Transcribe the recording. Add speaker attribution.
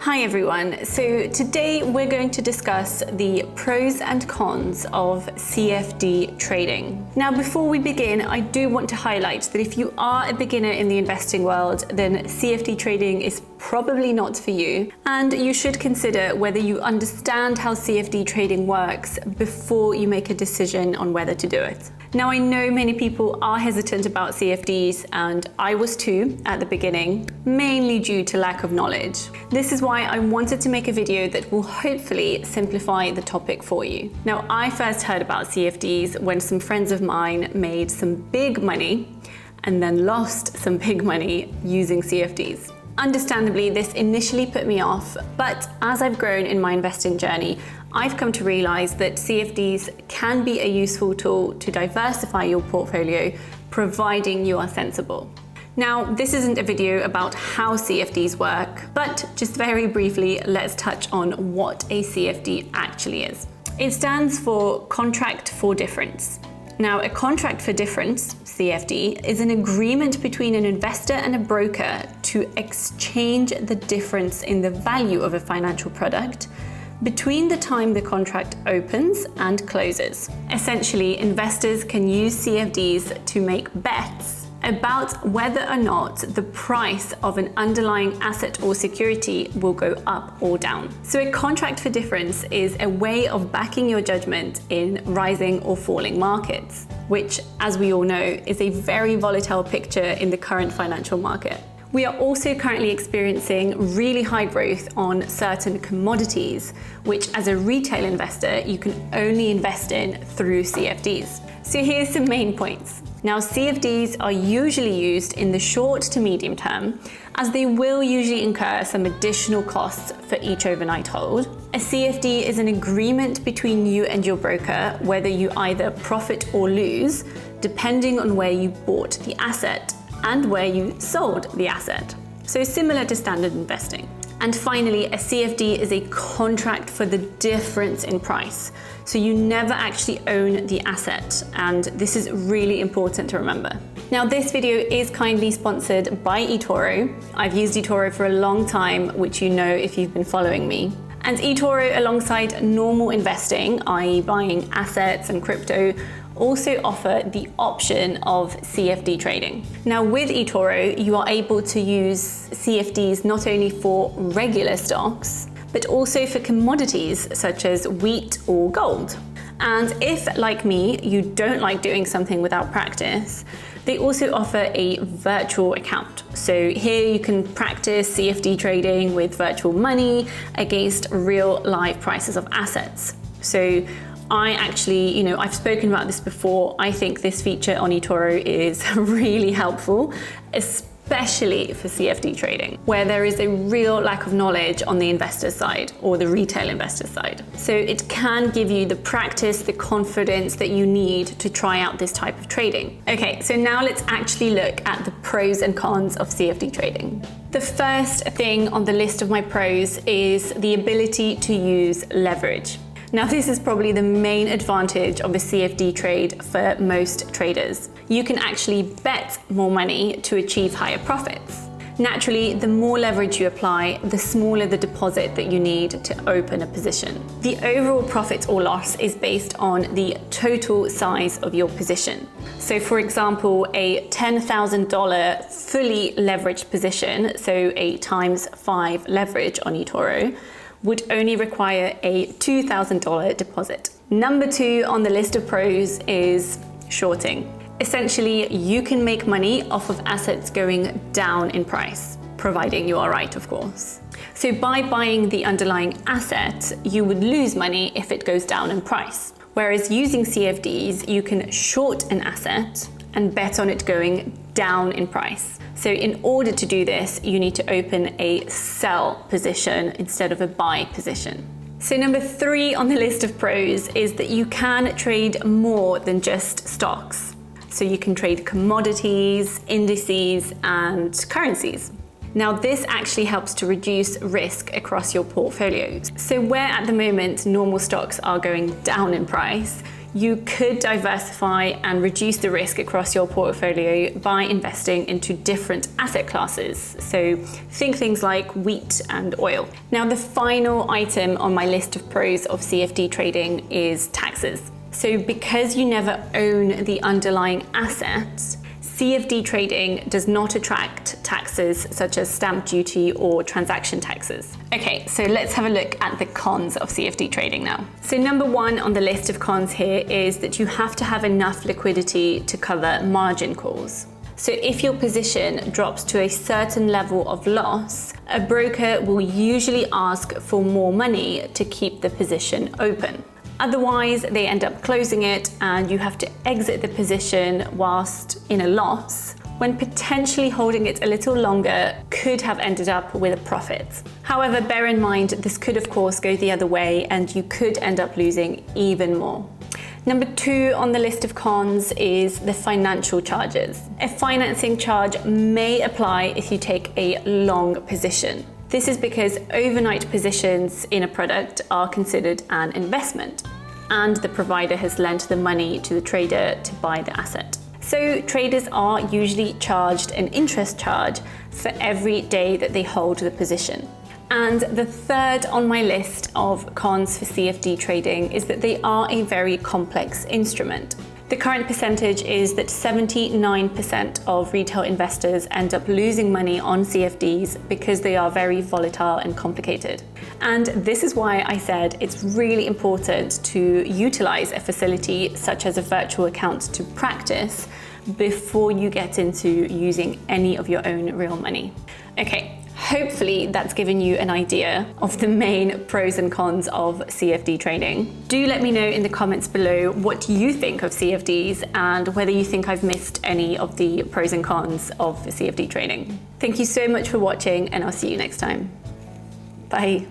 Speaker 1: Hi everyone, so today we're going to discuss the pros and cons of CFD trading. Now before we begin, I do want to highlight that if you are a beginner in the investing world, then CFD trading is probably not for you, and you should consider whether you understand how CFD trading works before you make a decision on whether to do it. Now I know many people are hesitant about CFDs, and I was too at the beginning, mainly due to lack of knowledge. This is why I wanted to make a video that will hopefully simplify the topic for you. Now I first heard about CFDs when some friends of mine made some big money and then lost some big money using CFDs. Understandably, this initially put me off, but as I've grown in my investing journey, I've come to realize that CFDs can be a useful tool to diversify your portfolio, providing you are sensible. Now, this isn't a video about how CFDs work, but just very briefly, let's touch on what a CFD actually is. It stands for Contract for Difference. Now, a contract for difference, CFD, is an agreement between an investor and a broker to exchange the difference in the value of a financial product between the time the contract opens and closes. Essentially, investors can use CFDs to make bets about whether or not the price of an underlying asset or security will go up or down. So a contract for difference is a way of backing your judgment in rising or falling markets, which, as we all know, is a very volatile picture in the current financial market. We are also currently experiencing really high growth on certain commodities, which as a retail investor, you can only invest in through CFDs. So here's some main points. Now, CFDs are usually used in the short to medium term, as they will usually incur some additional costs for each overnight hold. A CFD is an agreement between you and your broker, whether you either profit or lose, depending on where you bought the asset and where you sold the asset. So similar to standard investing. And finally, a CFD is a contract for the difference in price. So you never actually own the asset, and this is really important to remember. Now, this video is kindly sponsored by eToro. I've used eToro for a long time, which you know if you've been following me. And eToro, alongside normal investing, i.e. buying assets and crypto, also offer the option of CFD trading. Now with eToro, you are able to use CFDs not only for regular stocks, but also for commodities such as wheat or gold. And if, like me, you don't like doing something without practice, they also offer a virtual account. So here you can practice CFD trading with virtual money against real live prices of assets. So I actually, I've spoken about this before. I think this feature on eToro is really helpful, especially for CFD trading, where there is a real lack of knowledge on the investor side or the retail investor side. So it can give you the practice, the confidence that you need to try out this type of trading. Okay, so now let's actually look at the pros and cons of CFD trading. The first thing on the list of my pros is the ability to use leverage. Now, this is probably the main advantage of a CFD trade for most traders. You can actually bet more money to achieve higher profits. Naturally, the more leverage you apply, the smaller the deposit that you need to open a position. The overall profit or loss is based on the total size of your position. So for example, a $10,000 fully leveraged position, so a ×5 leverage on eToro, would only require a $2,000 deposit. Number 2 on the list of pros is shorting. Essentially, you can make money off of assets going down in price, providing you are right, of course. So by buying the underlying asset, you would lose money if it goes down in price. Whereas using CFDs, you can short an asset and bet on it going down in price. So in order to do this, you need to open a sell position instead of a buy position. So number 3 on the list of pros is that you can trade more than just stocks. So you can trade commodities, indices, and currencies. Now this actually helps to reduce risk across your portfolios. So where at the moment normal stocks are going down in price, You could diversify and reduce the risk across your portfolio by investing into different asset classes. So think things like wheat and oil. Now, the final item on my list of pros of CFD trading is taxes. So because you never own the underlying asset, CFD trading does not attract taxes such as stamp duty or transaction taxes. Okay, so let's have a look at the cons of CFD trading now. So number one on the list of cons here is that you have to have enough liquidity to cover margin calls. So if your position drops to a certain level of loss, a broker will usually ask for more money to keep the position open. Otherwise, they end up closing it and you have to exit the position whilst in a loss, when potentially holding it a little longer could have ended up with a profit. However, bear in mind, this could of course go the other way and you could end up losing even more. Number two on the list of cons is the financial charges. A financing charge may apply if you take a long position. This is because overnight positions in a product are considered an investment, and the provider has lent the money to the trader to buy the asset. So traders are usually charged an interest charge for every day that they hold the position. And the third on my list of cons for CFD trading is that they are a very complex instrument. The current percentage is that 79% of retail investors end up losing money on CFDs because they are very volatile and complicated. And this is why I said it's really important to utilize a facility such as a virtual account to practice before you get into using any of your own real money. Okay. Hopefully that's given you an idea of the main pros and cons of CFD trading. Do let me know in the comments below what you think of CFDs and whether you think I've missed any of the pros and cons of CFD trading. Thank you so much for watching and I'll see you next time. Bye.